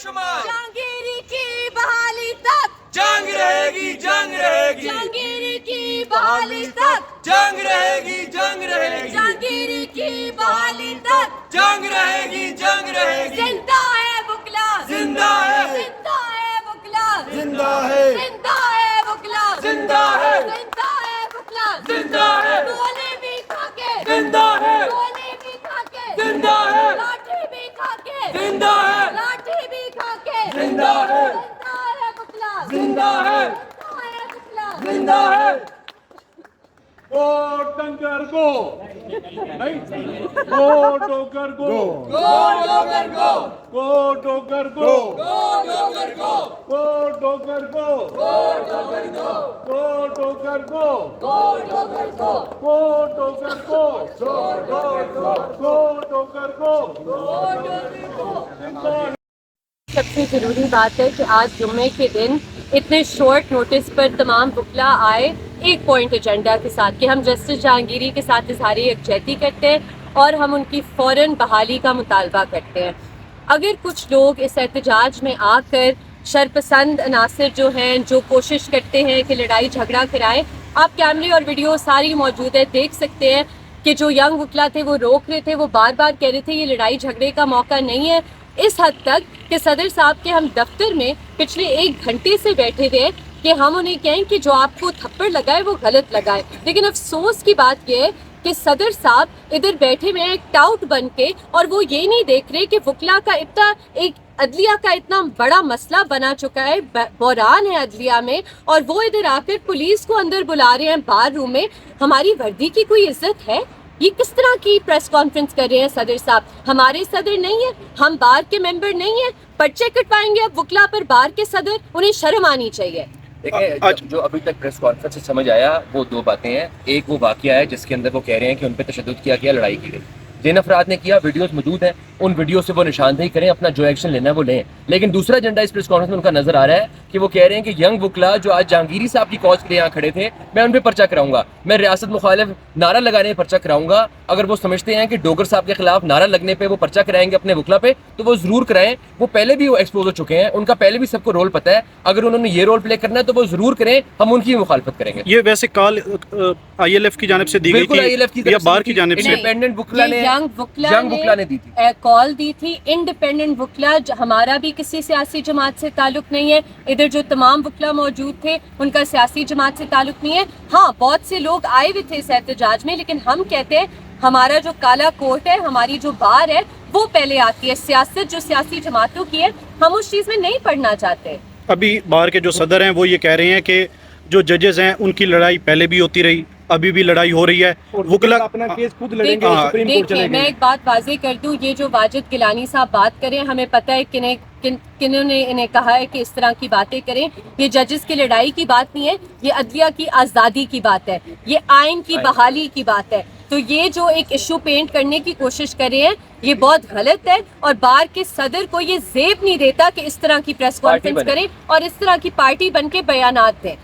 शुमार। जहांगीरी की बहाली तक जंग रहेगी, जंग रहेगी, जहांगीरी की बहाली तक जंग रहेगी, जंग रहेगी, जहांगीरी की बहाली तक जंग रहेगी, जंग रहेगी। जिंदा है बुकला, जिंदा है, जिंदा है बुकला, जिंदा है, जिंदा है बुकला, जिंदा है, जिंदा है बुकला, जिंदा है, गोली भी खाके, जिंदा है, गोली भी खाके, जिंदा है, लाठी भी खाके, जिंदा है, लाठी भी खाके, जिंदा है, जिंदा है बुकला, जिंदा है, जिंदा है बुकला, जिंदा है। गो डंगर गो नहीं गो डोगर गो गो डोगर गो, गो डोगर गो गो डोगर गो, गो डोगर गो गो डोगर गो, गो डोगर गो गो डोगर गो, गो डोगर गो गो डोगर गो सबसे ज़रूरी बात है कि आज जुम्मे के दिन इतने शॉर्ट नोटिस पर तमाम वकला आए एक पॉइंट एजेंडा के साथ कि हम जस्टिस जहांगीरी के साथ इजहार यकजहती करते हैं और हम उनकी फ़ौरन बहाली का मुतालबा करते हैं। अगर कुछ लोग इस एहतजाज में आकर शरपसंद अनासर जो हैं, जो कोशिश करते हैं कि लड़ाई झगड़ा कराएं, आप कैमरे और वीडियो सारी मौजूद है, देख सकते हैं कि जो यंग वकला थे वो रोक रहे थे, वो बार बार कह रहे थे ये लड़ाई झगड़े का मौका नहीं है। इस हद तक कि सदर साहब के हम दफ्तर में पिछले 1 घंटे से बैठे हुए हैं कि हम उन्हें कहें कि जो आपको थप्पड़ लगाए वो गलत लगाए। लेकिन अफसोस की बात यह है कि सदर साहब इधर बैठे हुए हैं एक टाउट बन के, और वो ये नहीं देख रहे कि वकला का इतना एक अदलिया का इतना बड़ा मसला बना चुका है, बहरान है अदलिया में, और वो इधर आकर पुलिस को अंदर बुला रहे हैं बार रूम में। हमारी वर्दी की कोई इज्जत है? ये किस तरह की प्रेस कॉन्फ्रेंस कर रहे हैं सदर साहब? हमारे सदर नहीं है, हम बार के मेंबर नहीं है, पर्चे कटवाएंगे अब वकला पर बार के सदर? उन्हें शर्म आनी चाहिए। देखिए, जो अभी तक प्रेस कॉन्फ्रेंस से समझ आया वो 2 बातें हैं। एक वो वाकया है जिसके अंदर वो कह रहे हैं कि उन पर तशद्दुद किया गया, लड़ाई की गई। जिन अफराद ने किया, वीडियोस मौजूद हैं, उन वीडियो से वो निशानदेही करें, अपना जो एक्शन लेना है वो लें। लेकिन दूसरा एजेंडा इस प्रेस कॉन्फ्रेंस में उनका नजर आ रहा है कि वो कह रहे हैं कि यंग वकला जो आज जहांगीरी साहब की कॉज के लिए यहाँ खड़े थे, मैं उन पर पर्चा कराऊंगा, मैं रियासत मुखालिफ नारा लगाने पर पर्चा कराऊंगा। अगर वो समझते हैं कि डोगर साहब के खिलाफ नारा लगने पे वो पर्चा कराएंगे अपने वकला पे, तो वो जरूर कराएं। वो पहले भी वो एक्सपोज हो चुके हैं, उनका पहले भी सबको रोल पता है। अगर उन्होंने ये रोल प्ले करना है तो वो जरूर करें, हम उनकी मुखालफत करेंगे। ये वैसे कॉल ILF की जानिब से दी गई थी या बार की जानिब से? इंडिपेंडेंट वकला ने, यंग वकला ने दी थी, कॉल दी थी। इंडिपेंडेंट वकला, हमारा भी किसी सियासी जमात से ताल्लुक नहीं है, इधर जो तमाम वकला मौजूद थे उनका सियासी जमात से ताल्लुक नहीं है। हाँ, बहुत से लोग आए हुए थे इस एहतजाज में, लेकिन हम कहते हैं हमारा जो काला कोट है, हमारी जो बार है, वो पहले आती है। सियासत जो सियासी जमातों की है, हम उस चीज़ में नहीं पढ़ना चाहते। अभी बार के जो सदर हैं वो ये कह रहे हैं कि जो जजेस हैं उनकी लड़ाई पहले भी होती रही, अभी भी लड़ाई हो रही है। वकला अपना केस खुद लड़ेंगे, सुप्रीम कोर्ट देखिए, मैं एक बात वाज़ेह कर दूं, ये जो वाजिद गिलानी साहब बात करें, हमें पता है किन्होंने इन्हें कहा है कि इस तरह की बातें करें। ये जजेस की लड़ाई की बात नहीं है, ये अदलिया की आज़ादी की बात है, ये आइन की बहाली की बात है। तो ये जो एक इशू पेंट करने की कोशिश कर रहे हैं, ये बहुत गलत है, और बार के सदर को ये जेब नहीं देता कि इस तरह की प्रेस कॉन्फ्रेंस करें और इस तरह की पार्टी बन के बयानात दें।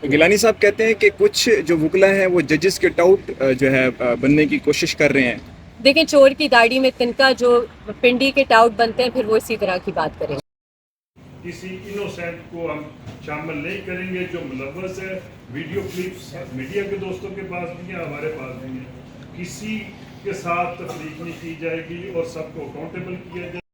गिलानी साहब कहते हैं कि कुछ जो वकला हैं वो जजेस के टाउट जो है बनने की कोशिश कर रहे हैं। देखें, चोर की दाढ़ी में तिनका, जो पिंडी के टाउट बनते हैं फिर वो इसी तरह की बात करें। किसी इनोसेंट को हम शामिल नहीं करेंगे जो मुलव्वस है। वीडियो क्लिप्स मीडिया के दोस्तों के पास भी है, हमारे पास भी है। किसी के साथ तफरीक नहीं की जाएगी और सबको अकाउंटेबल किया जाएगा।